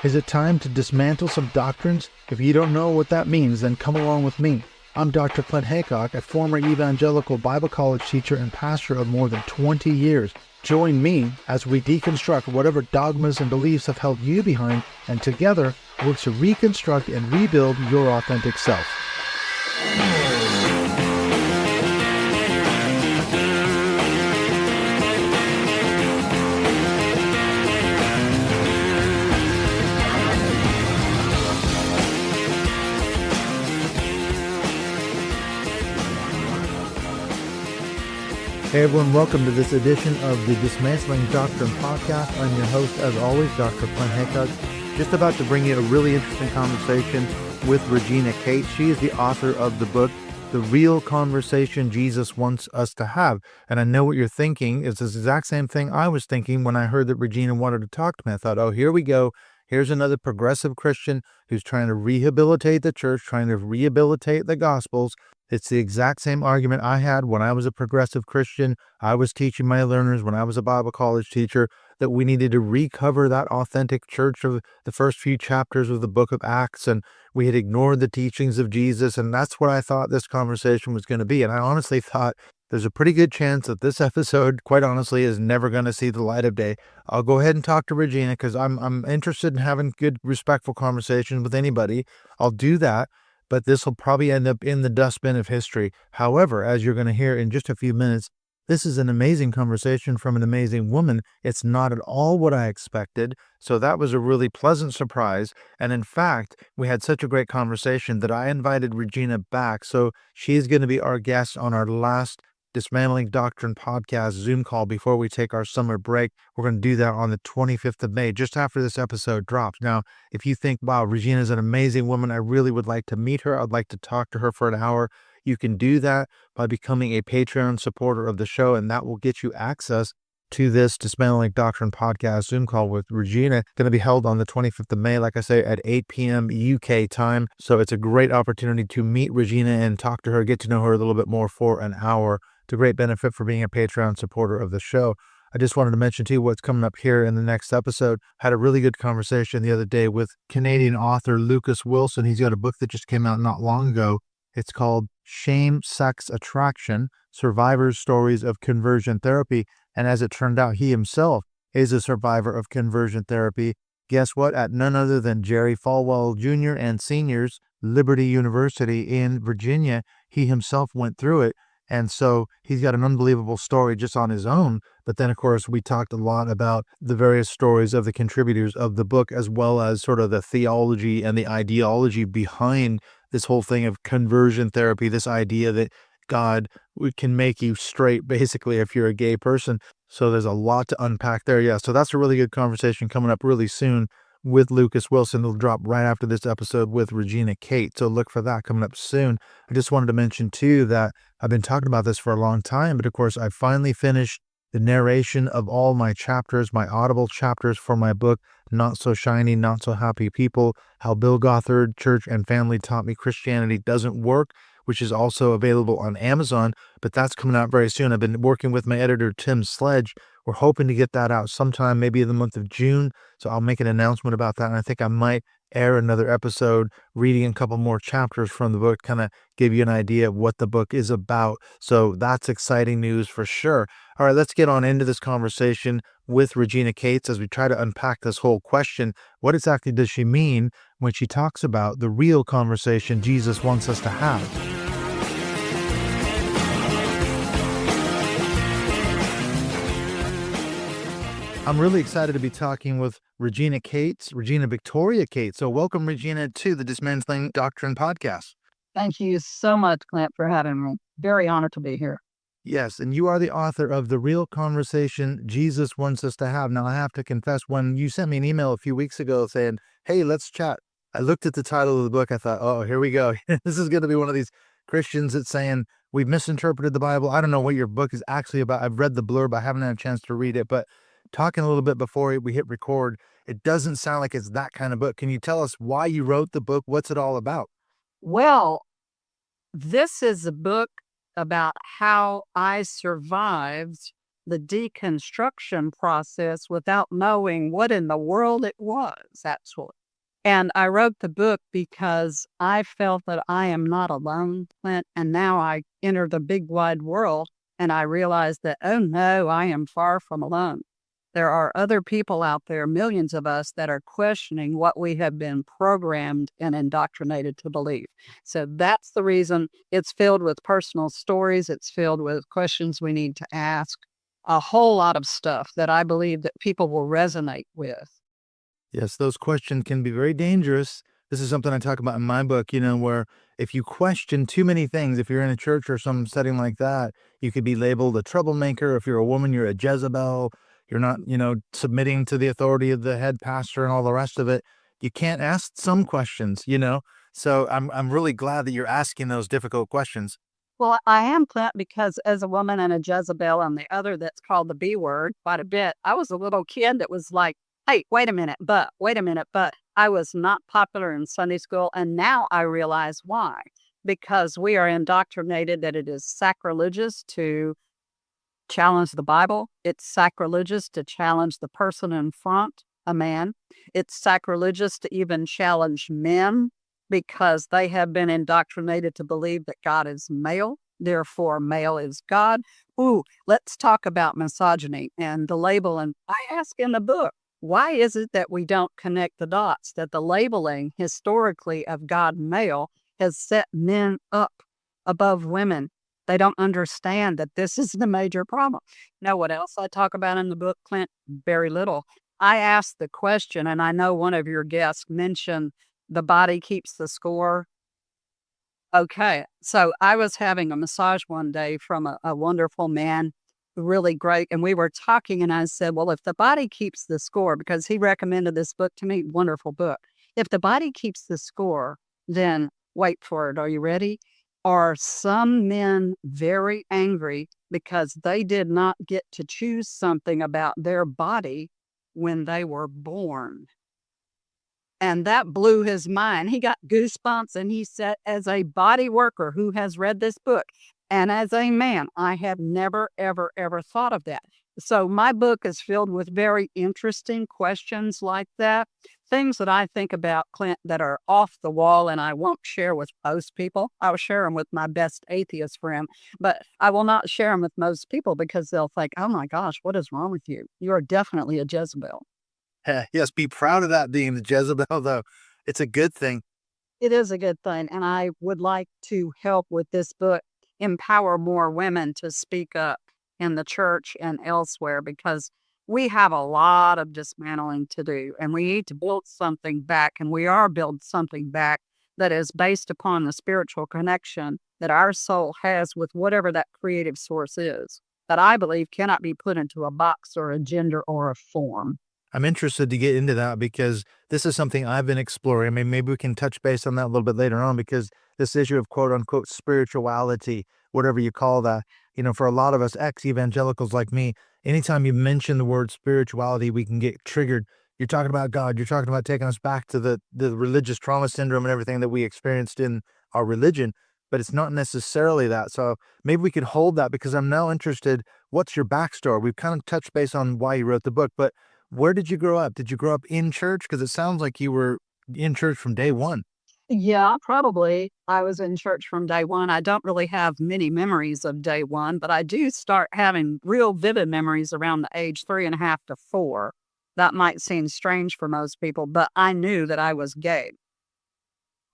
Is it time to dismantle some doctrines? If you don't know what that means, then come along with me. I'm Dr. Clint Haycock, a former evangelical Bible college teacher and pastor of more than 20 years. Join me as we deconstruct whatever dogmas and beliefs have held you behind, and together work to reconstruct and rebuild your authentic self. Hey everyone, welcome to this edition of the Dismantling Doctrine podcast. I'm your host, as always, Dr. Clint Haycock. Just about to bring you a really interesting conversation with Regina Cates. She is the author of the book, The Real Conversation Jesus Wants Us to Have. And I know what you're thinking. It's the exact same thing I was thinking when I heard that Regina wanted to talk to me. I thought, oh, here we go. Here's another progressive Christian who's trying to rehabilitate the church, trying to rehabilitate the Gospels. It's the exact same argument I had when I was a progressive Christian. I was teaching my learners when I was a Bible college teacher that we needed to recover that authentic church of the first few chapters of the book of Acts, and we had ignored the teachings of Jesus, and that's what I thought this conversation was going to be. And I honestly thought there's a pretty good chance that this episode, quite honestly, is never going to see the light of day. I'll go ahead and talk to Regina because I'm interested in having good, respectful conversations with anybody. I'll do that. But this will probably end up in the dustbin of history. However, as you're going to hear in just a few minutes, this is an amazing conversation from an amazing woman. It's not at all what I expected. So that was a really pleasant surprise. And in fact, we had such a great conversation that I invited Regina back. So she's going to be our guest on our last Dismantling Doctrine podcast Zoom call before we take our summer break. We're going to do that on the 25th of May, just after this episode drops. Now, if you think, wow, Regina's an amazing woman, I really would like to meet her, I'd like to talk to her for an hour, you can do that by becoming a Patreon supporter of the show, and that will get you access to this Dismantling Doctrine podcast Zoom call with Regina. Going to be held on the 25th of May, like I say, at 8 p.m. UK time. So it's a great opportunity to meet Regina and talk to her, get to know her a little bit more for an hour. It's a great benefit for being a Patreon supporter of the show. I just wanted to mention to you what's coming up here in the next episode. Had a really good conversation the other day with Canadian author Lucas Wilson. He's got a book that just came out not long ago. It's called Shame, Sex, Attraction, Survivors' Stories of Conversion Therapy. And as it turned out, he himself is a survivor of conversion therapy. Guess what? At none other than Jerry Falwell Jr. and Senior's Liberty University in Virginia. He himself went through it. And so he's got an unbelievable story just on his own. But then, of course, we talked a lot about the various stories of the contributors of the book, as well as sort of the theology and the ideology behind this whole thing of conversion therapy, this idea that God can make you straight, basically, if you're a gay person. So there's a lot to unpack there. Yeah, so that's a really good conversation coming up really soon with Lucas Wilson. It'll drop right after this episode with Regina Cates. So look for that coming up soon. I just wanted to mention too that I've been talking about this for a long time, but of course I finally finished the narration of all my chapters, my Audible chapters for my book, Not So Shiny, Not So Happy People, How Bill Gothard, Church and Family Taught Me Christianity Doesn't Work, which is also available on Amazon, but that's coming out very soon. I've been working with my editor, Tim Sledge. We're hoping to get that out sometime, maybe in the month of June. So I'll make an announcement about that. And I think I might air another episode reading a couple more chapters from the book, kind of give you an idea of what the book is about. So that's exciting news for sure. All right, let's get on into this conversation with Regina Cates as we try to unpack this whole question. What exactly does she mean when she talks about the real conversation Jesus wants us to have? I'm really excited to be talking with Regina Cates, Regina Victoria Cates. So welcome, Regina, to the Dismantling Doctrine podcast. Thank you so much, Clint, for having me. Very honored to be here. Yes, and you are the author of The Real Conversation Jesus Wants Us to Have. Now, I have to confess, when you sent me an email a few weeks ago saying, hey, let's chat, I looked at the title of the book. I thought, oh, here we go. This is going to be one of these Christians that's saying, we've misinterpreted the Bible. I don't know what your book is actually about. I've read the blurb. I haven't had a chance to read it, but talking a little bit before we hit record, it doesn't sound like it's that kind of book. Can you tell us why you wrote the book? What's it all about? Well, this is a book about how I survived the deconstruction process without knowing what in the world it was, actually. And I wrote the book because I felt that I am not alone, Clint. And now I enter the big wide world and I realize that, oh no, I am far from alone. There are other people out there, millions of us, that are questioning what we have been programmed and indoctrinated to believe. So that's the reason it's filled with personal stories. It's filled with questions we need to ask, a whole lot of stuff that I believe that people will resonate with. Yes, those questions can be very dangerous. This is something I talk about in my book, where if you question too many things, if you're in a church or some setting like that, you could be labeled a troublemaker. If you're a woman, you're a Jezebel. You're not, submitting to the authority of the head pastor and all the rest of it. You can't ask some questions. So I'm really glad that you're asking those difficult questions. Well, I am, Clint, because as a woman and a Jezebel and the other that's called the B word quite a bit, I was a little kid that was like, hey, wait a minute, but I was not popular in Sunday school. And now I realize why. Because we are indoctrinated that it is sacrilegious to challenge the Bible. It's sacrilegious to challenge the person in front, a man. It's sacrilegious to even challenge men because they have been indoctrinated to believe that God is male. Therefore, male is God. Ooh, let's talk about misogyny and the label. And I ask in the book, why is it that we don't connect the dots, that the labeling historically of God male has set men up above women? They don't understand that this is the major problem. Know what else I talk about in the book, Clint? Very little. I asked the question, and I know one of your guests mentioned the body keeps the score. Okay, so I was having a massage one day from a wonderful man, really great. And we were talking, and I said, well, if the body keeps the score, because he recommended this book to me, wonderful book. If the body keeps the score, then wait for it. Are you ready? Are some men very angry because they did not get to choose something about their body when they were born? And that blew his mind. He got goosebumps and he said, as a body worker who has read this book and as a man, I have never, ever, ever thought of that. So my book is filled with very interesting questions like that. Things that I think about, Clint, that are off the wall and I won't share with most people. I'll share them with my best atheist friend, but I will not share them with most people because they'll think, oh my gosh, what is wrong with you? You are definitely a Jezebel. Yes, be proud of that being the Jezebel, though. It's a good thing. It is a good thing. And I would like to help with this book, empower more women to speak up in the church and elsewhere because we have a lot of dismantling to do and we need to build something back. And we are building something back that is based upon the spiritual connection that our soul has with whatever that creative source is, that I believe cannot be put into a box or a gender or a form. I'm interested to get into that because this is something I've been exploring. I mean, maybe we can touch base on that a little bit later on because this issue of quote unquote spirituality, whatever you call that, for a lot of us ex-evangelicals like me, anytime you mention the word spirituality, we can get triggered. You're talking about God. You're talking about taking us back to the religious trauma syndrome and everything that we experienced in our religion, but it's not necessarily that. So maybe we could hold that because I'm now interested. What's your backstory? We've kind of touched base on why you wrote the book, but where did you grow up? Did you grow up in church? Because it sounds like you were in church from day one. Yeah, probably. I was in church from day one. I don't really have many memories of day one, but I do start having real vivid memories around the age 3.5 to 4. That might seem strange for most people, but I knew that I was gay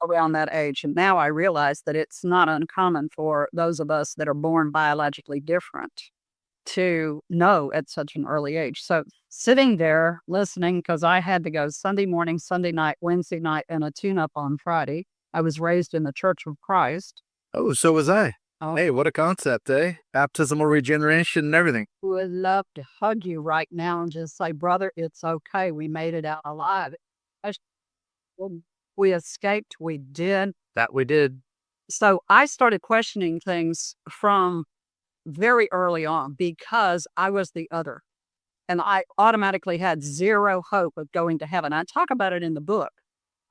around that age. And now I realize that it's not uncommon for those of us that are born biologically different to know at such an early age. So sitting there listening, because I had to go Sunday morning, Sunday night, Wednesday night, and a tune-up on Friday. I was raised in the Church of Christ. Oh, so was I. Oh, Hey, what a concept, eh? Baptismal regeneration and everything. would love to hug you right now and just say, brother, it's okay. We made it out alive. I sh- We escaped. We did. That we did. So I started questioning things from very early on because I was the other. And I automatically had zero hope of going to heaven. I talk about it in the book.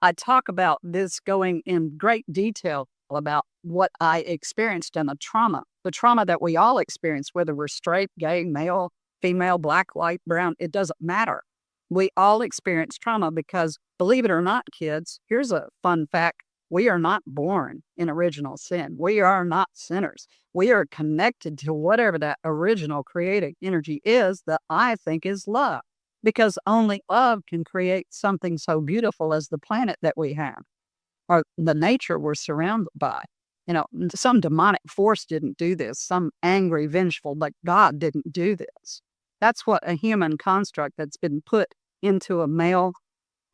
I talk about this going in great detail about what I experienced and the trauma the trauma that we all experience, whether we're straight, gay, male, female, black, white, brown, it doesn't matter. We all experience trauma because, believe it or not, kids, here's a fun fact. We are not born in original sin. We are not sinners. We are connected to whatever that original creative energy is that I think is love, because only love can create something so beautiful as the planet that we have, or the nature we're surrounded by. Some demonic force didn't do this. Some angry, vengeful, but God didn't do this. That's what a human construct that's been put into a male,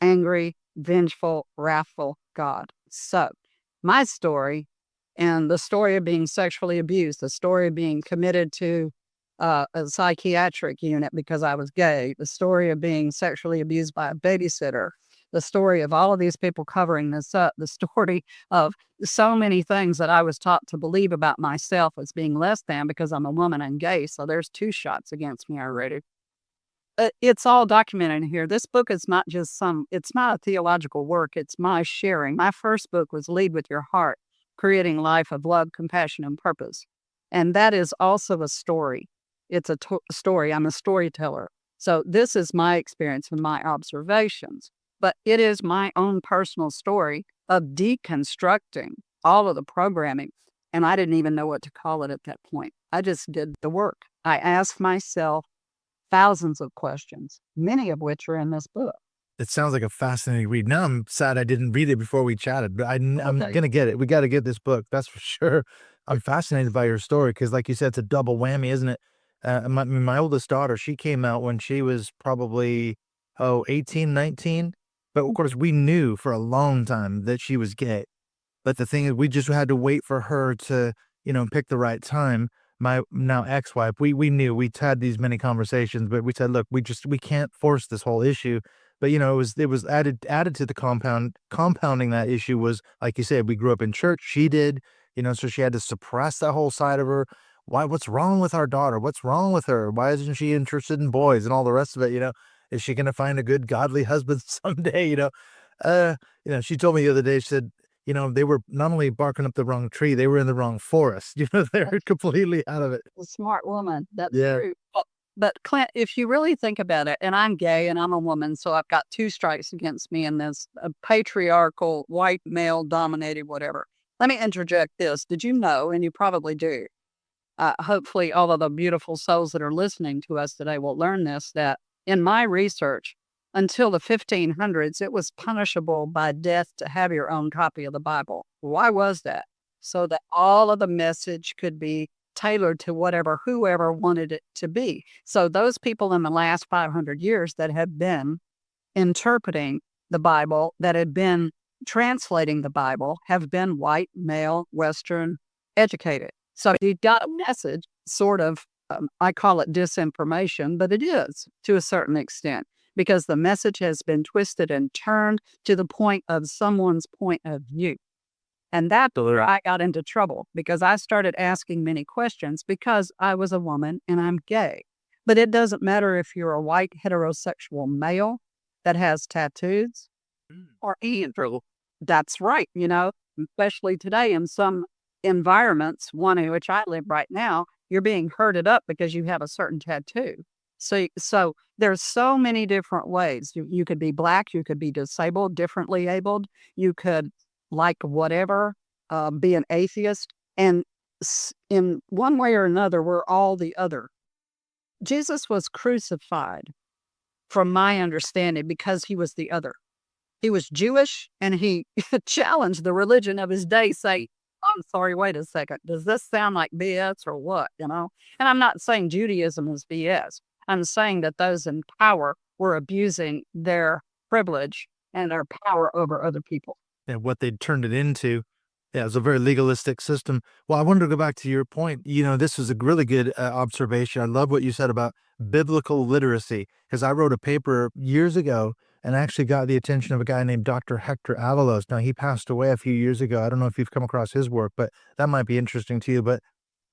angry, vengeful, wrathful God. So my story, and the story of being sexually abused, the story of being committed to a psychiatric unit because I was gay, the story of being sexually abused by a babysitter, the story of all of these people covering this up, the story of so many things that I was taught to believe about myself as being less than because I'm a woman and gay. So there's 2 shots against me already. It's all documented here. This book is not just it's not a theological work. It's my sharing. My first book was Lead with Your Heart, Creating Life of Love, Compassion, and Purpose. And that is also a story. It's a story. I'm a storyteller. So this is my experience and my observations. But it is my own personal story of deconstructing all of the programming. And I didn't even know what to call it at that point. I just did the work. I asked myself thousands of questions, many of which are in this book. It sounds like a fascinating read. Now I'm sad I didn't read it before we chatted, but I'm going to get it. We got to get this book. That's for sure. I'm fascinated by your story because, like you said, it's a double whammy, isn't it? My oldest daughter, she came out when she was probably, 18, 19. But of course, we knew for a long time that she was gay. But the thing is, we just had to wait for her to, pick the right time. My now ex-wife, we knew, we'd had these many conversations, but we said, look, we can't force this whole issue. But it was added to the compounding that issue was, like you said, we grew up in church. She did, so she had to suppress that whole side of her. What's wrong with our daughter? What's wrong with her? Why isn't she interested in boys and all the rest of it? Is she going to find a good godly husband someday? She told me the other day, she said, they were not only barking up the wrong tree, they were in the wrong forest. They were completely out of it. A smart woman. That's Yeah. true. But Clint, if you really think about it, and I'm gay and I'm a woman, so I've got 2 strikes against me in this patriarchal, white, male dominated, whatever. Let me interject this. Did you know, and you probably do, hopefully all of the beautiful souls that are listening to us today will learn this, that in my research, until the 1500s, it was punishable by death to have your own copy of the Bible. Why was that? So that all of the message could be tailored to whoever wanted it to be. So those people in the last 500 years that have been interpreting the Bible, that had been translating the Bible, have been white, male, Western, educated. So you got a message, sort of, I call it disinformation, but it is to a certain extent, because the message has been twisted and turned to the point of someone's point of view. And that's where I got into trouble, because I started asking many questions because I was a woman and I'm gay. But it doesn't matter if you're a white heterosexual male that has tattoos or either. That's right, especially today in some environments, one in which I live right now, you're being herded up because you have a certain tattoo. So there's so many different ways. You could be Black, you could be disabled, differently abled, you could like whatever, be an atheist. And in one way or another, we're all the other. Jesus was crucified, from my understanding, because he was the other. He was Jewish and he challenged the religion of his day, say, I'm sorry, wait a second. Does this sound like BS or what, And I'm not saying Judaism is BS. I'm saying that those in power were abusing their privilege and their power over other people. And what they turned it into. Yeah, it was a very legalistic system. Well, I wanted to go back to your point. This was a really good observation. I love what you said about biblical literacy, because I wrote a paper years ago and actually got the attention of a guy named Dr. Hector Avalos. Now, he passed away a few years ago. I don't know if you've come across his work, but that might be interesting to you. But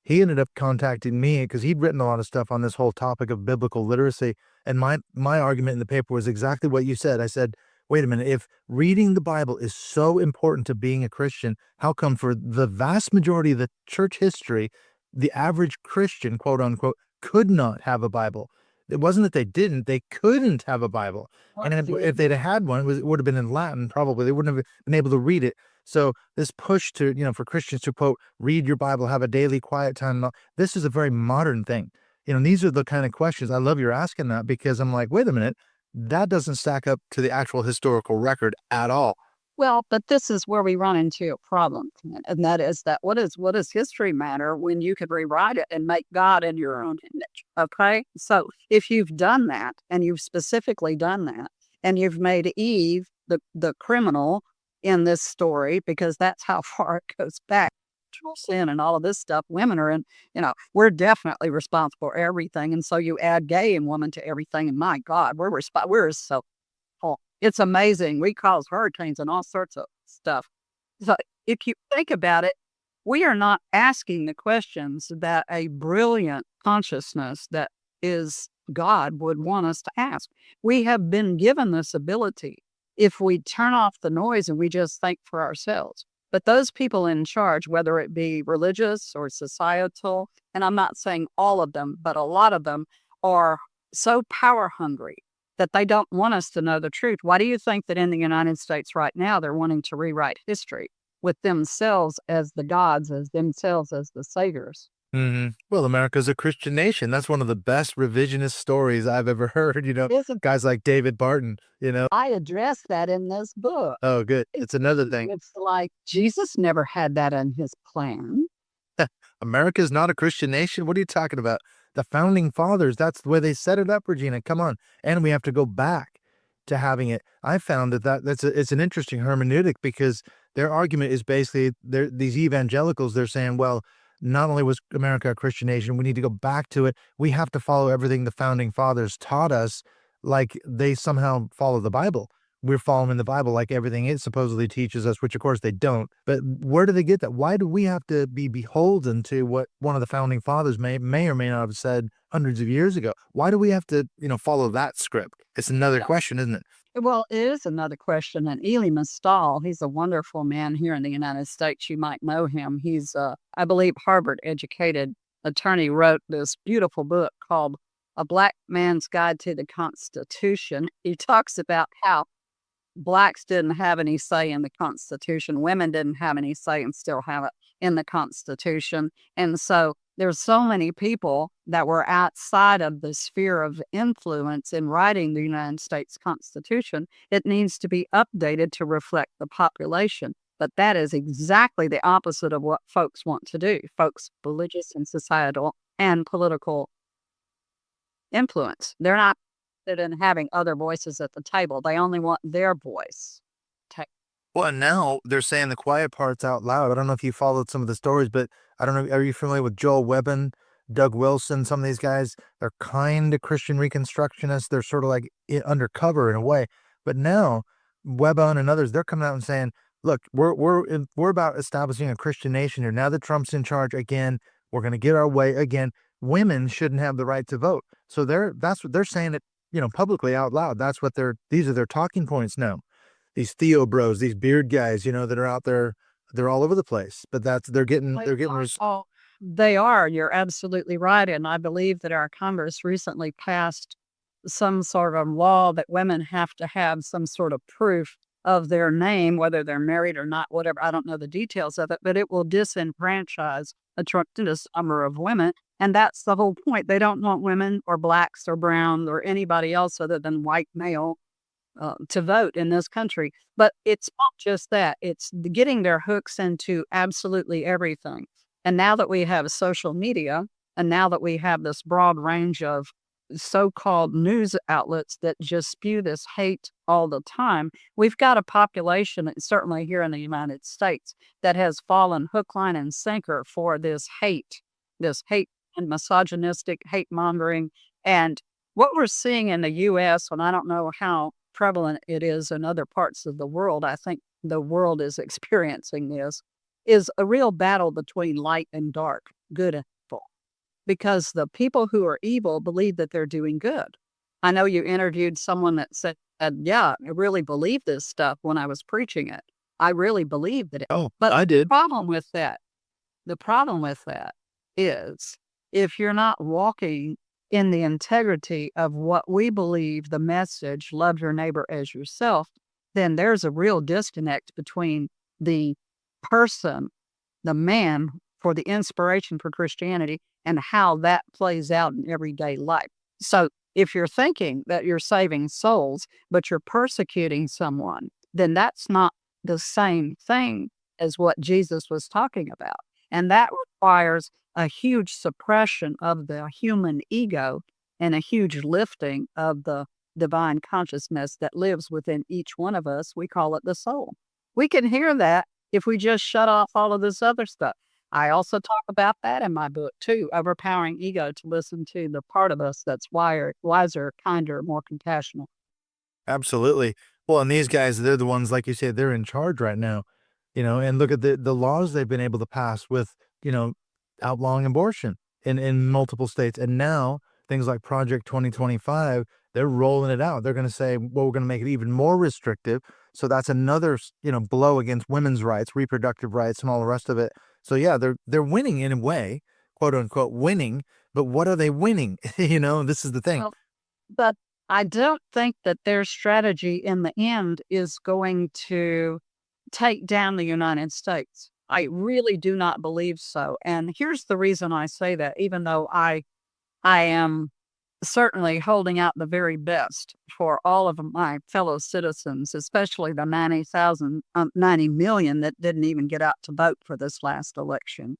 he ended up contacting me because he'd written a lot of stuff on this whole topic of biblical literacy. And my argument in the paper was exactly what you said. I said, wait a minute, if reading the Bible is so important to being a Christian, how come for the vast majority of the church history, the average Christian, quote unquote, could not have a Bible. It wasn't that they didn't, they couldn't have a Bible. And if they'd have had one, it would have been in Latin, probably. They wouldn't have been able to read it. So this push to, for Christians to, quote, read your Bible, have a daily quiet time, this is a very modern thing. These are the kind of questions I love you're asking that, because I'm like, wait a minute, that doesn't stack up to the actual historical record at all. Well, but this is where we run into a problem, and that is that what does history matter when you could rewrite it and make God in your own image? Okay, so if you've done that, and you've specifically done that, and you've made Eve the criminal in this story, because that's how far it goes back, sin and all of this stuff. Women are in, we're definitely responsible for everything, and so you add gay and woman to everything, and my God, we're so. It's amazing. We cause hurricanes and all sorts of stuff. So if you think about it, we are not asking the questions that a brilliant consciousness that is God would want us to ask. We have been given this ability if we turn off the noise and we just think for ourselves. But those people in charge, whether it be religious or societal, and I'm not saying all of them, but a lot of them are so power hungry that they don't want us to know the truth. Why do you think that in the United States right now, they're wanting to rewrite history with themselves as the gods, as themselves as the saviors? Mm-hmm. Well, America's a Christian nation. That's one of the best revisionist stories I've ever heard. Guys like David Barton, I address that in this book. Oh, good. It's another thing. It's like Jesus never had that in his plan. America's not a Christian nation. What are you talking about? The founding fathers, that's the way they set it up, Regina. Come on. And we have to go back to having it. I found it's an interesting hermeneutic, because their argument is basically these evangelicals, they're saying, well, not only was America a Christian nation, we need to go back to it. We have to follow everything the founding fathers taught us, like they somehow follow the Bible. We're following the Bible like everything it supposedly teaches us, which of course they don't. But where do they get that? Why do we have to be beholden to what one of the founding fathers may or may not have said hundreds of years ago? Why do we have to, follow that script? It's another question, isn't it? Well, it is another question. And Ely Mistal, he's a wonderful man here in the United States. You might know him. He's, I believe, Harvard-educated attorney, wrote this beautiful book called A Black Man's Guide to the Constitution. He talks about how Blacks didn't have any say in the Constitution. Women didn't have any say and still have it in the Constitution. And so there's so many people that were outside of the sphere of influence in writing the United States Constitution. It needs to be updated to reflect the population. But that is exactly the opposite of what folks want to do. Folks, religious and societal and political influence. They're not interested in having other voices at the table. They only want their voice. Well, and now they're saying the quiet parts out loud. I don't know if you followed some of the stories, but I don't know. Are you familiar with Joel Webben, Doug Wilson, some of these guys? They're kind of Christian Reconstructionists. They're sort of like undercover in a way. But now Webben and others, they're coming out and saying, look, we're about establishing a Christian nation here. Now that Trump's in charge again, we're going to get our way again. Women shouldn't have the right to vote. So that's what they're saying it, publicly out loud. These are their talking points now. These Theo bros, these beard guys, that are out there, they're all over the place. But they're getting. Oh, they are. You're absolutely right. And I believe that our Congress recently passed some sort of law that women have to have some sort of proof of their name, whether they're married or not, whatever. I don't know the details of it, but it will disenfranchise a tremendous number of women. And that's the whole point. They don't want women or blacks or brown or anybody else other than white male to vote in this country. But it's not just that. It's getting their hooks into absolutely everything. And now that we have social media, and now that we have this broad range of so-called news outlets that just spew this hate all the time, we've got a population, certainly here in the United States, that has fallen hook, line, and sinker for this hate and misogynistic hate mongering. And what we're seeing in the U.S., and I don't know how prevalent it is in other parts of the world, I think the world is experiencing this, is a real battle between light and dark, good and evil. Because the people who are evil believe that they're doing good. I know you interviewed someone that said, yeah, I really believe this stuff when I was preaching it. I really believed it. Oh, but I did. The problem with that is, if you're not walking in the integrity of what we believe the message, love your neighbor as yourself, then there's a real disconnect between the person, the man, for the inspiration for Christianity and how that plays out in everyday life. So if you're thinking that you're saving souls, but you're persecuting someone, then that's not the same thing as what Jesus was talking about. And that requires a huge suppression of the human ego and a huge lifting of the divine consciousness that lives within each one of us. We call it the soul. We can hear that if we just shut off all of this other stuff. I also talk about that in my book too, overpowering ego to listen to the part of us that's wiser, kinder, more compassionate. Absolutely. Well, and these guys, they're the ones, like you said, they're in charge right now, and look at the laws they've been able to pass with, outlawing abortion in multiple states. And now things like Project 2025, they're rolling it out. They're going to say, well, we're going to make it even more restrictive. So that's another, blow against women's rights, reproductive rights, and all the rest of it. So yeah, they're winning in a way, quote unquote, winning. But what are they winning? This is the thing. Well, but I don't think that their strategy in the end is going to take down the United States. I really do not believe so. And here's the reason I say that, even though I am certainly holding out the very best for all of my fellow citizens, especially the 90 million that didn't even get out to vote for this last election.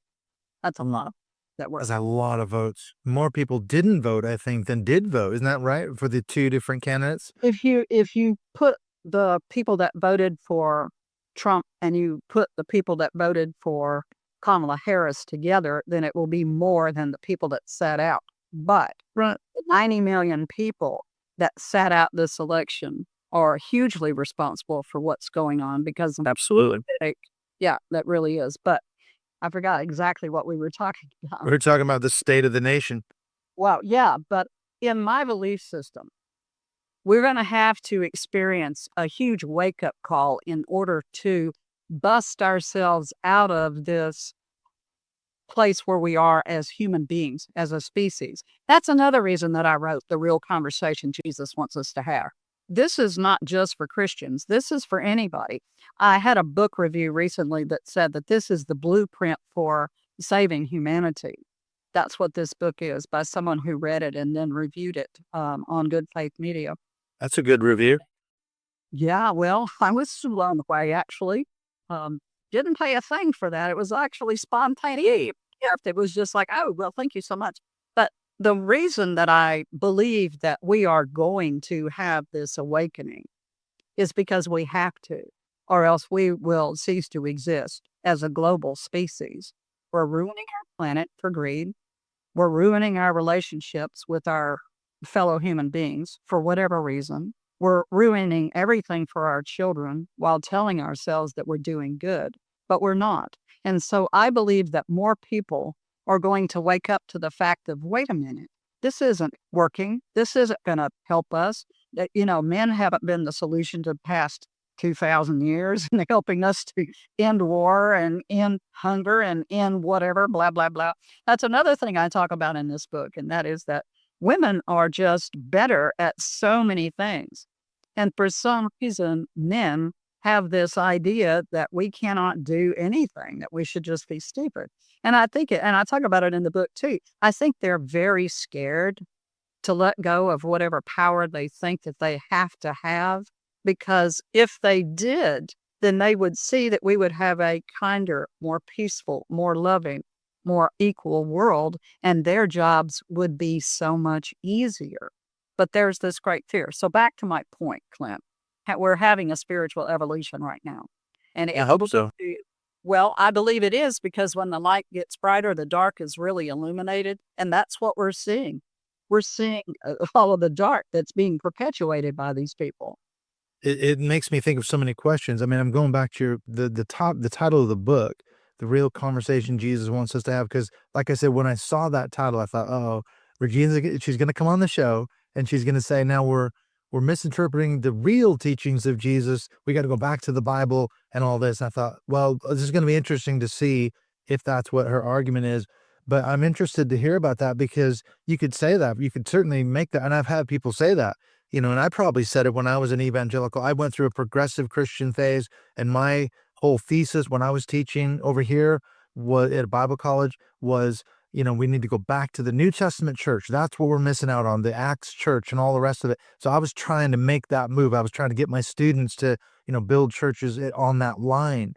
That's a lot that were. That's a lot of votes. More people didn't vote, I think, than did vote. Isn't that right? For the two different candidates? If you put the people that voted for Trump and you put the people that voted for Kamala Harris together, then it will be more than the people that sat out. But Right. the 90 million people that sat out this election are hugely responsible for what's going on because of Absolutely. yeah, that really is. But I forgot exactly what we were talking about. We're talking about the state of the nation. Well, yeah, but in my belief system, we're going to have to experience a huge wake up call in order to bust ourselves out of this place where we are as human beings, as a species. That's another reason that I wrote The Real Conversation Jesus Wants Us to Have. This is not just for Christians. This is for anybody. I had a book review recently that said that this is the blueprint for saving humanity. That's what this book is, by someone who read it and then reviewed it on Good Faith Media. That's a good review. Yeah, well, I was blown away, actually. Didn't pay a thing for that. It was actually spontaneous. It was just like, oh, well, thank you so much. But the reason that I believe that we are going to have this awakening is because we have to, or else we will cease to exist as a global species. We're ruining our planet for greed. We're ruining our relationships with our fellow human beings for whatever reason. We're ruining everything for our children while telling ourselves that we're doing good, but we're not. And so I believe that more people are going to wake up to the fact of, wait a minute, this isn't working. This isn't going to help us. That, men haven't been the solution to the past 2,000 years and helping us to end war and end hunger and end whatever, blah, blah, blah. That's another thing I talk about in this book. And that is that women are just better at so many things. And for some reason, men have this idea that we cannot do anything, that we should just be stupid. And I think and I talk about it in the book too. I think they're very scared to let go of whatever power they think that they have to have, because if they did, then they would see that we would have a kinder, more peaceful, more loving, more equal world, and their jobs would be so much easier. But there's this great fear. So back to my point, Clint, we're having a spiritual evolution right now. And I hope so. Well, I believe it is, because when the light gets brighter, the dark is really illuminated. And that's what we're seeing. We're seeing all of the dark that's being perpetuated by these people. It makes me think of so many questions. I mean, I'm going back to the title of the book, The Real Conversation Jesus Wants Us to Have. Because like I said, when I saw that title, I thought, oh, she's going to come on the show and she's going to say, now we're misinterpreting the real teachings of Jesus. We got to go back to the Bible and all this. I thought, well, this is going to be interesting to see if that's what her argument is. But I'm interested to hear about that because you could say that. You could certainly make that. And I've had people say that, and I probably said it when I was an evangelical. I went through a progressive Christian phase, and my whole thesis when I was teaching over here was at a Bible college was, we need to go back to the New Testament church. That's what we're missing out on, the Acts church and all the rest of it. So I was trying to make that move. I was trying to get my students to, build churches on that line,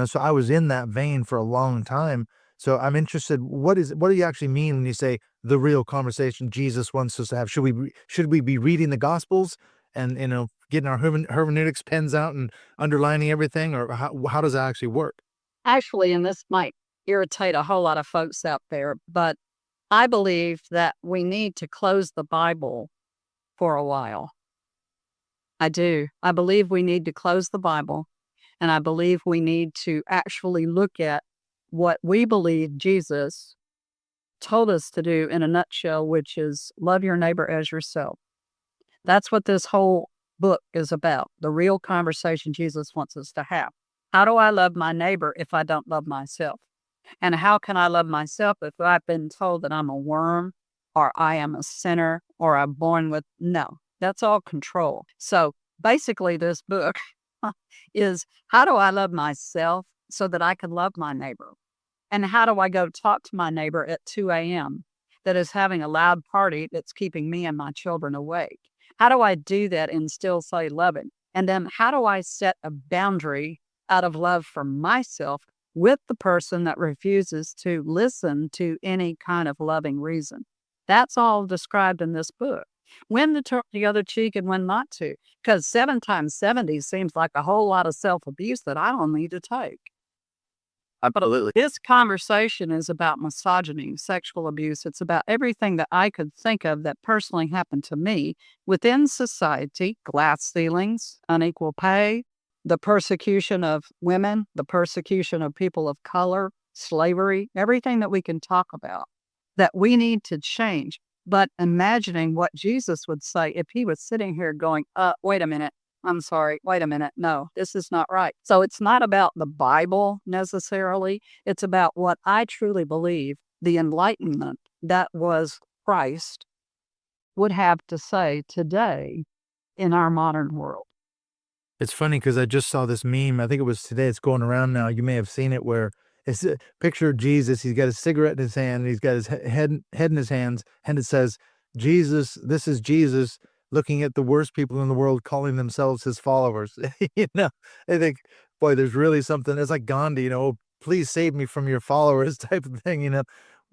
so I was in that vein for a long time. So I'm interested, what do you actually mean when you say the real conversation Jesus wants us to have? Should we be reading the Gospels and, getting our hermeneutics pens out and underlining everything, or how does that actually work? Actually, and this might irritate a whole lot of folks out there, but I believe that we need to close the Bible for a while. I do. I believe we need to close the Bible, and I believe we need to actually look at what we believe Jesus told us to do in a nutshell, which is love your neighbor as yourself. That's what this whole book is about, the real conversation Jesus wants us to have. How do I love my neighbor if I don't love myself? And how can I love myself if I've been told that I'm a worm or I am a sinner or I'm born with? No, that's all control. So basically, this book is how do I love myself so that I can love my neighbor? And how do I go talk to my neighbor at 2 a.m. that is having a loud party that's keeping me and my children awake? How do I do that and still say loving? And then how do I set a boundary out of love for myself with the person that refuses to listen to any kind of loving reason? That's all described in this book. When to turn the other cheek and when not to. Because 7 times 70 seems like a whole lot of self-abuse that I don't need to take. Absolutely. This conversation is about misogyny, sexual abuse. It's about everything that I could think of that personally happened to me within society, glass ceilings, unequal pay, the persecution of women, the persecution of people of color, slavery, everything that we can talk about that we need to change. But imagining what Jesus would say if he was sitting here going, wait a minute. I'm sorry, wait a minute. No, this is not right. So it's not about the Bible necessarily. It's about what I truly believe the enlightenment that was Christ would have to say today in our modern world. It's funny because I just saw this meme. I think it was today. It's going around now. You may have seen it, where it's a picture of Jesus. He's got a cigarette in his hand. And he's got his head in his hands, and it says, "Jesus, this is Jesus looking at the worst people in the world, calling themselves his followers." I think, boy, there's really something. It's like Gandhi, please save me from your followers type of thing.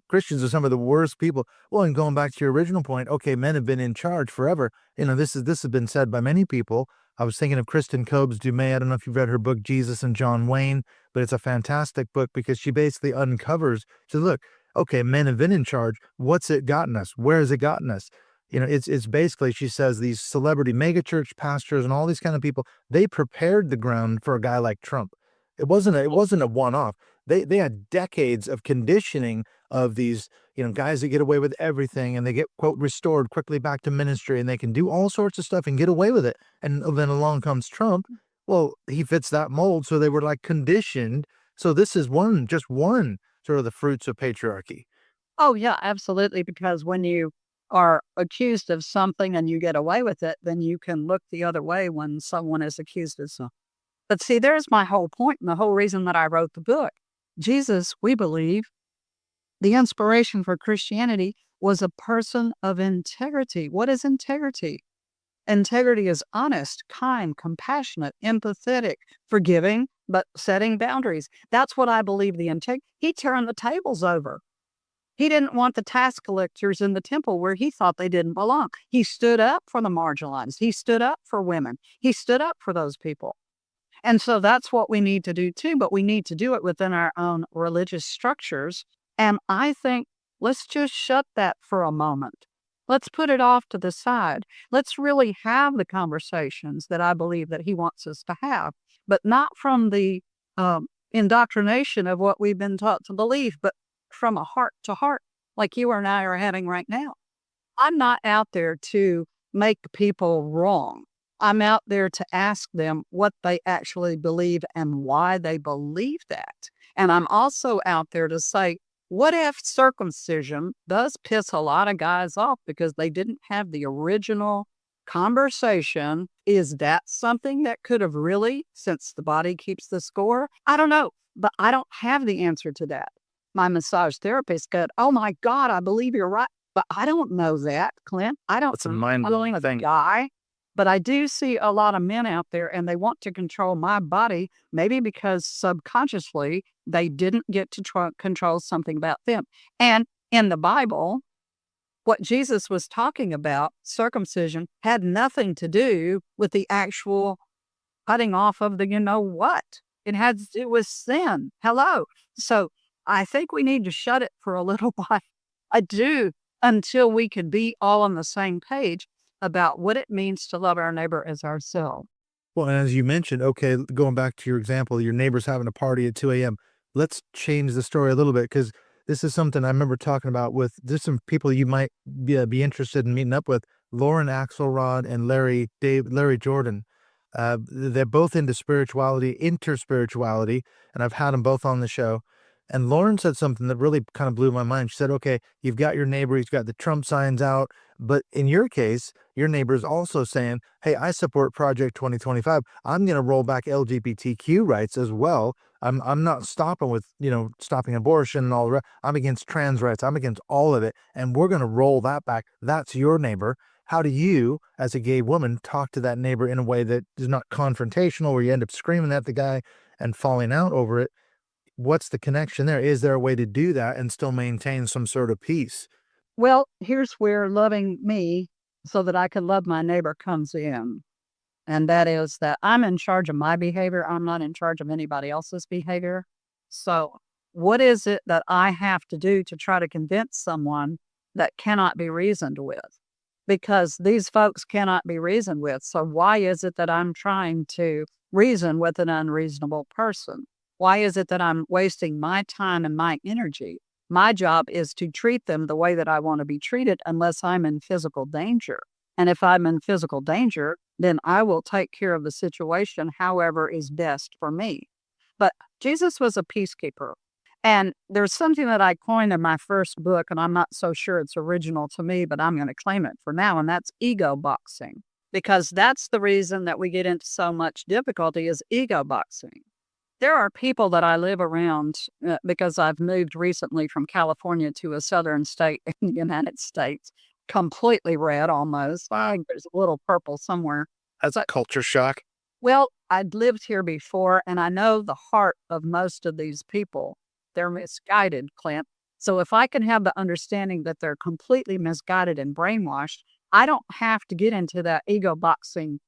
Christians are some of the worst people. Well, and going back to your original point, okay, men have been in charge forever. This has been said by many people. I was thinking of Kristen Kobes Dumais. I don't know if you've read her book, Jesus and John Wayne, but it's a fantastic book because she basically uncovers, so look, okay, men have been in charge. What's it gotten us? Where has it gotten us? It's basically, she says, these celebrity megachurch pastors and all these kind of people, they prepared the ground for a guy like Trump. It wasn't a one-off. They had decades of conditioning of these, guys that get away with everything, and they get, quote, restored quickly back to ministry, and they can do all sorts of stuff and get away with it. And then along comes Trump. Well, he fits that mold. So they were like conditioned. So this is just one sort of the fruits of patriarchy. Oh, yeah, absolutely. Because when you are accused of something and you get away with it, then you can look the other way when someone is accused of something. But see, there's my whole point and the whole reason that I wrote the book. Jesus, we believe, the inspiration for Christianity was a person of integrity. What is integrity? Integrity is honest, kind, compassionate, empathetic, forgiving, but setting boundaries. That's what I believe the integrity. He turned the tables over. He didn't want the tax collectors in the temple where he thought they didn't belong. He stood up for the marginalized. He stood up for women. He stood up for those people. And so that's what we need to do too, but we need to do it within our own religious structures. And I think let's just shut that for a moment. Let's put it off to the side. Let's really have the conversations that I believe that he wants us to have, but not from the indoctrination of what we've been taught to believe, but from a heart to heart, like you and I are having right now. I'm not out there to make people wrong. I'm out there to ask them what they actually believe and why they believe that. And I'm also out there to say, What if circumcision does piss a lot of guys off because they didn't have the original conversation? Is that something that could have really, since the body keeps the score? I don't know, but I don't have the answer to that. My massage therapist said, "Oh my God, I believe you're right." But I don't know that, Clint. I don't It's a know. mind I'm only a thing. guy. But I do see a lot of men out there and they want to control my body, maybe because subconsciously they didn't get to control something about them. And in the Bible, what Jesus was talking about, circumcision, had nothing to do with the actual cutting off of the you know what. It had to do with sin. Hello. So I think we need to shut it for a little while. I do, until we can be all on the same page about what it means to love our neighbor as ourselves. Well, and as you mentioned, okay, going back to your example, your neighbor's having a party at 2 a.m. Let's change the story a little bit because this is something I remember talking about with just some people you might be interested in meeting up with. Lauren Axelrod and Larry Jordan. They're both into spirituality, interspirituality, and I've had them both on the show. And Lauren said something that really kind of blew my mind. She said, okay, you've got your neighbor, he's got the Trump signs out. But in your case, your neighbor is also saying, hey, I support Project 2025. I'm going to roll back LGBTQ rights as well. I'm not stopping with, stopping abortion and all the rest. I'm against trans rights. I'm against all of it. And we're going to roll that back. That's your neighbor. How do you, as a gay woman, talk to that neighbor in a way that is not confrontational, where you end up screaming at the guy and falling out over it? What's the connection there? Is there a way to do that and still maintain some sort of peace? Well, here's where loving me so that I can love my neighbor comes in. And that is that I'm in charge of my behavior. I'm not in charge of anybody else's behavior. So, what is it that I have to do to try to convince someone that cannot be reasoned with? Because these folks cannot be reasoned with. So, why is it that I'm trying to reason with an unreasonable person? Why is it that I'm wasting my time and my energy? My job is to treat them the way that I want to be treated unless I'm in physical danger. And if I'm in physical danger, then I will take care of the situation however is best for me. But Jesus was a peacekeeper. And there's something that I coined in my first book, and I'm not so sure it's original to me, but I'm going to claim it for now, and that's ego boxing. Because that's the reason that we get into so much difficulty is ego boxing. There are people that I live around because I've moved recently from California to a southern state in the United States, completely red almost. I think there's a little purple somewhere. That's a culture shock. Well, I'd lived here before and I know the heart of most of these people. They're misguided, Clint. So if I can have the understanding that they're completely misguided and brainwashed, I don't have to get into that ego boxing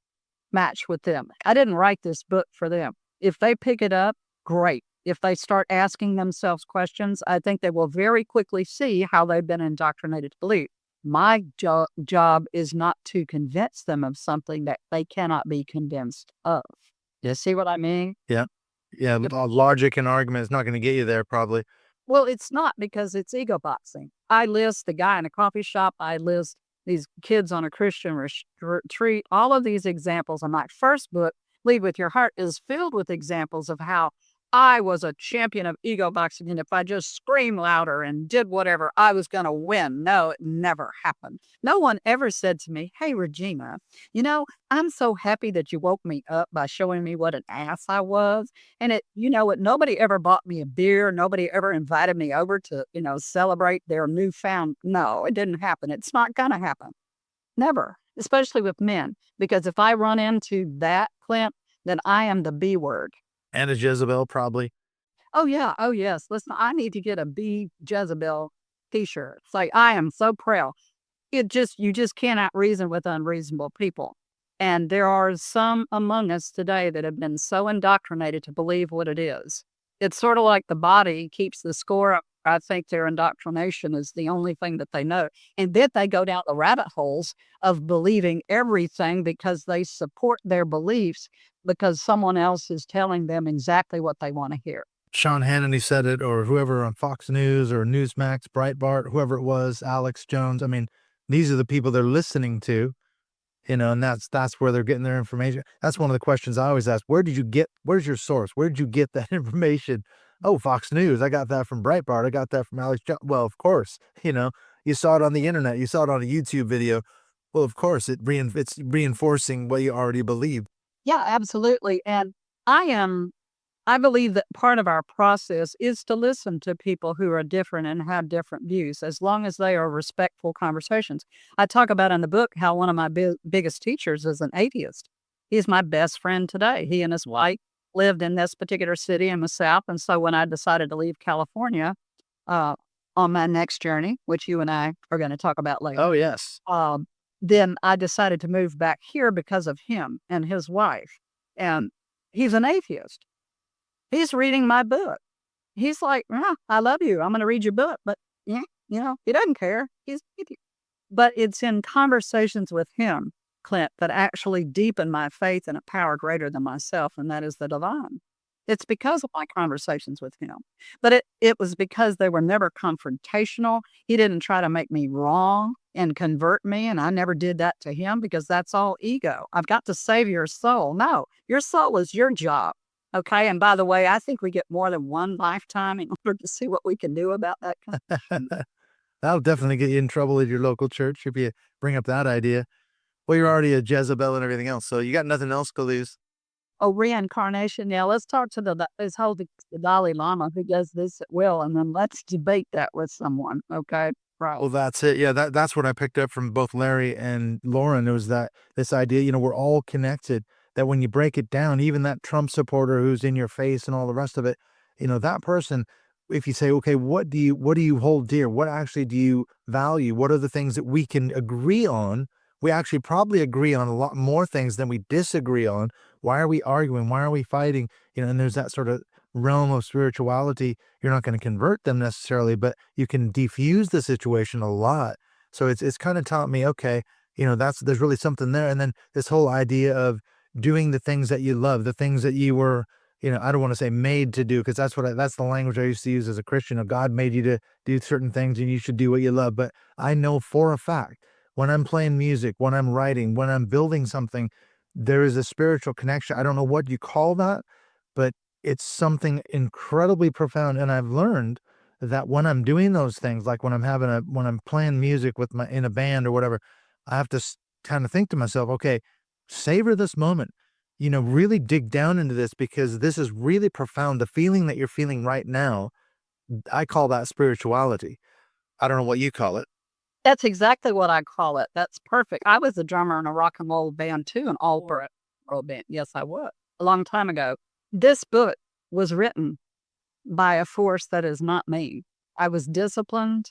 match with them. I didn't write this book for them. If they pick it up, great. If they start asking themselves questions, I think they will very quickly see how they've been indoctrinated to believe. My job is not to convince them of something that they cannot be convinced of. You see what I mean? Yeah. Yeah. Logic and argument is not going to get you there, probably. Well, it's not because it's ego boxing. I list the guy in a coffee shop. I list these kids on a Christian retreat. All of these examples in my first book, Lead with Your Heart, is filled with examples of how I was a champion of ego boxing. And if I just screamed louder and did whatever, I was going to win. No, it never happened. No one ever said to me, "Hey, Regina, I'm so happy that you woke me up by showing me what an ass I was." And nobody ever bought me a beer. Nobody ever invited me over to, celebrate their newfound. No, it didn't happen. It's not going to happen. Never, especially with men. Because if I run into that, Clint, then I am the B word. And a Jezebel, probably. Oh, yeah. Oh, yes. Listen, I need to get a B Jezebel t-shirt. It's like, I am so proud. You just cannot reason with unreasonable people. And there are some among us today that have been so indoctrinated to believe what it is. It's sort of like the body keeps the score. I think their indoctrination is the only thing that they know. And then they go down the rabbit holes of believing everything because they support their beliefs because someone else is telling them exactly what they want to hear. Sean Hannity said it, or whoever on Fox News or Newsmax, Breitbart, whoever it was, Alex Jones. I mean, these are the people they're listening to, and that's where they're getting their information. That's one of the questions I always ask. Where's your source? Where did you get that information? Oh, Fox News. I got that from Breitbart. I got that from Alex Jones. Well, of course, you saw it on the internet. You saw it on a YouTube video. Well, of course, it's reinforcing what you already believe. Yeah, absolutely. And I am I believe that part of our process is to listen to people who are different and have different views, as long as they are respectful conversations. I talk about in the book how one of my biggest teachers is an atheist. He's my best friend today. He and his wife lived in this particular city in the South. And so when I decided to leave California uh, on my next journey, which you and I are going to talk about later, Oh, yes. then I decided to move back here because of him and his wife. And he's an atheist. He's reading my book. He's like, "Yeah, I love you. I'm going to read your book." But, yeah, he doesn't care. But it's in conversations with him, Clint, that actually deepen my faith in a power greater than myself, and that is the divine. It's because of my conversations with him. But it was because they were never confrontational. He didn't try to make me wrong and convert me, and I never did that to him because that's all ego. I've got to save your soul. No, your soul is your job. Okay. And by the way, I think we get more than one lifetime in order to see what we can do about that kind of thing. That'll definitely get you in trouble at your local church if you bring up that idea. Well, you're already a Jezebel and everything else, so you got nothing else to lose. Oh, reincarnation. Yeah, let's talk to the Dalai Lama who does this at will, and then let's debate that with someone. Okay. Right. Well, that's it. Yeah, that's what I picked up from both Larry and Lauren. It was that this idea, we're all connected. That when you break it down, even that Trump supporter who's in your face and all the rest of it, that person, if you say, okay, what do you hold dear? What actually do you value? What are the things that we can agree on? We actually probably agree on a lot more things than we disagree on. Why are we arguing? Why are we fighting? And there's that sort of realm of spirituality. You're not going to convert them necessarily, but you can defuse the situation a lot. So it's kind of taught me, okay, there's really something there. And then this whole idea of doing the things that you love, the things that you were, I don't want to say made to do, because that's the language I used to use as a Christian. God made you to do certain things and you should do what you love. But I know for a fact when I'm playing music, when I'm writing, when I'm building something, there is a spiritual connection. I don't know what you call that, but it's something incredibly profound. And I've learned that when I'm doing those things, like when I'm playing music in a band or whatever, I have to kind of think to myself, okay, savor this moment, really dig down into this because this is really profound. The feeling that you're feeling right now, I call that spirituality. I don't know what you call it. That's exactly what I call it. That's perfect. I was a drummer in a rock and roll band too, an all roll band. Yes, I was a long time ago. This book was written by a force that is not me. I was disciplined.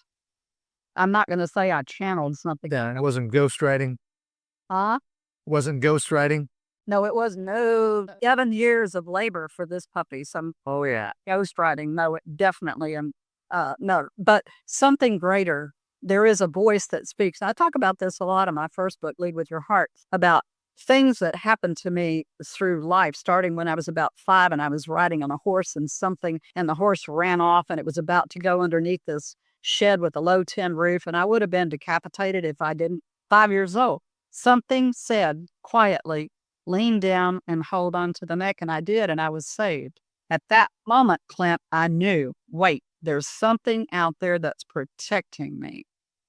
I'm not going to say I channeled something. Yeah, it wasn't ghostwriting. Huh? Wasn't ghostwriting. No, it was no 7 years of labor for this puppy. Oh yeah. Ghostwriting. No, it definitely no, but something greater. There is a voice that speaks. I talk about this a lot in my first book, Lead With Your Heart, about things that happened to me through life, starting when I was about 5 and I was riding on a horse and the horse ran off and it was about to go underneath this shed with a low tin roof. And I would have been decapitated if I didn't. 5 years old. Something said quietly, lean down and hold on to the neck. And I did, and I was saved. At that moment, Clint, I knew, wait, there's something out there that's protecting me.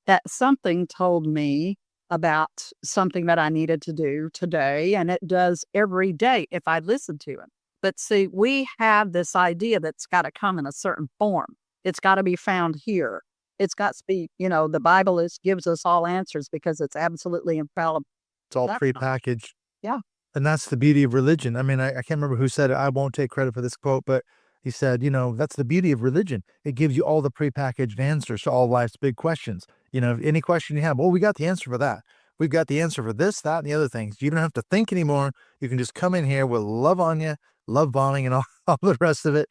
That something told me about something that I needed to do today, and it does every day if I listen to it. But see, we have this idea that's got to come in a certain form. It's got to be found here. It's got to be, the Bible gives us all answers because it's absolutely infallible. It's all That's prepackaged. Yeah. And that's the beauty of religion. I mean, I can't remember who said it. I won't take credit for this quote, but he said, that's the beauty of religion. It gives you all the prepackaged answers to all life's big questions. Any question you have, well, we got the answer for that. We've got the answer for this, that, and the other things. You don't have to think anymore. You can just come in here with love on you, love bombing, and all the rest of it,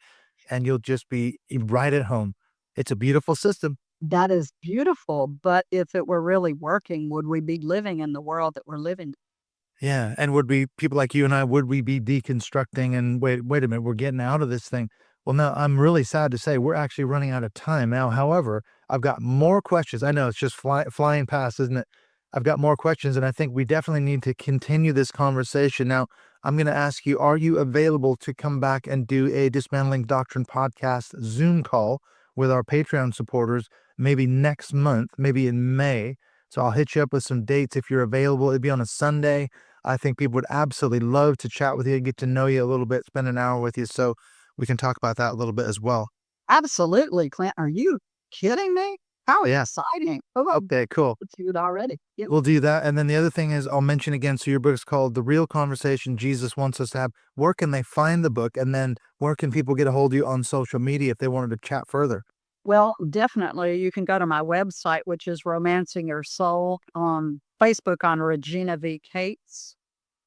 and you'll just be right at home. It's a beautiful system. That is beautiful. But if it were really working, would we be living in the world that we're living? Yeah, and would we people like you and I, would we be deconstructing and wait a minute, we're getting out of this thing? Well, no, I'm really sad to say we're actually running out of time now. However, I've got more questions. I know it's just flying past, isn't it? I've got more questions, and I think we definitely need to continue this conversation. Now, I'm going to ask you, are you available to come back and do a Dismantling Doctrine podcast Zoom call with our Patreon supporters, maybe next month, maybe in May? So I'll hit you up with some dates if you're available. It'd be on a Sunday. I think people would absolutely love to chat with you, get to know you a little bit, spend an hour with you. So we can talk about that a little bit as well. Absolutely, Clint. Are you kidding me? How Yeah. exciting. Oh, Okay, cool. it already. Yep. We'll do that. And then the other thing is, I'll mention again, so your book is called The Real Conversation Jesus Wants Us to Have. Where can they find the book? And then where can people get a hold of you on social media if they wanted to chat further? Well, definitely you can go to my website, which is Romancing Your Soul, on Facebook on Regina V. Cates.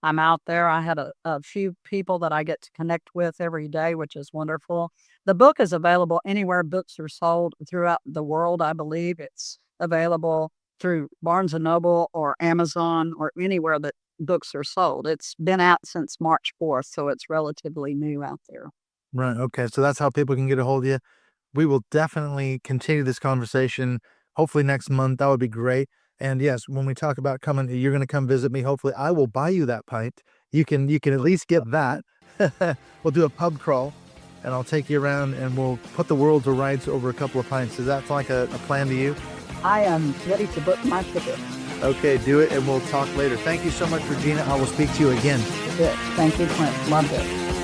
I'm out there. I had a few people that I get to connect with every day, which is wonderful. The book is available anywhere books are sold throughout the world. I believe it's available through Barnes & Noble or Amazon or anywhere that books are sold. It's been out since March 4th, so it's relatively new out there. Right. Okay. So that's how people can get a hold of you. We will definitely continue this conversation. Hopefully next month. That would be great. And yes, when we talk about coming, you're going to come visit me. Hopefully I will buy you that pint. You can at least get that. We'll do a pub crawl and I'll take you around and we'll put the world to rights over a couple of pints. Does that sound like a plan to you? I am ready to book my ticket. Okay, do it and we'll talk later. Thank you so much, Regina. I will speak to you again. Good. Thank you, Clint. Loved it.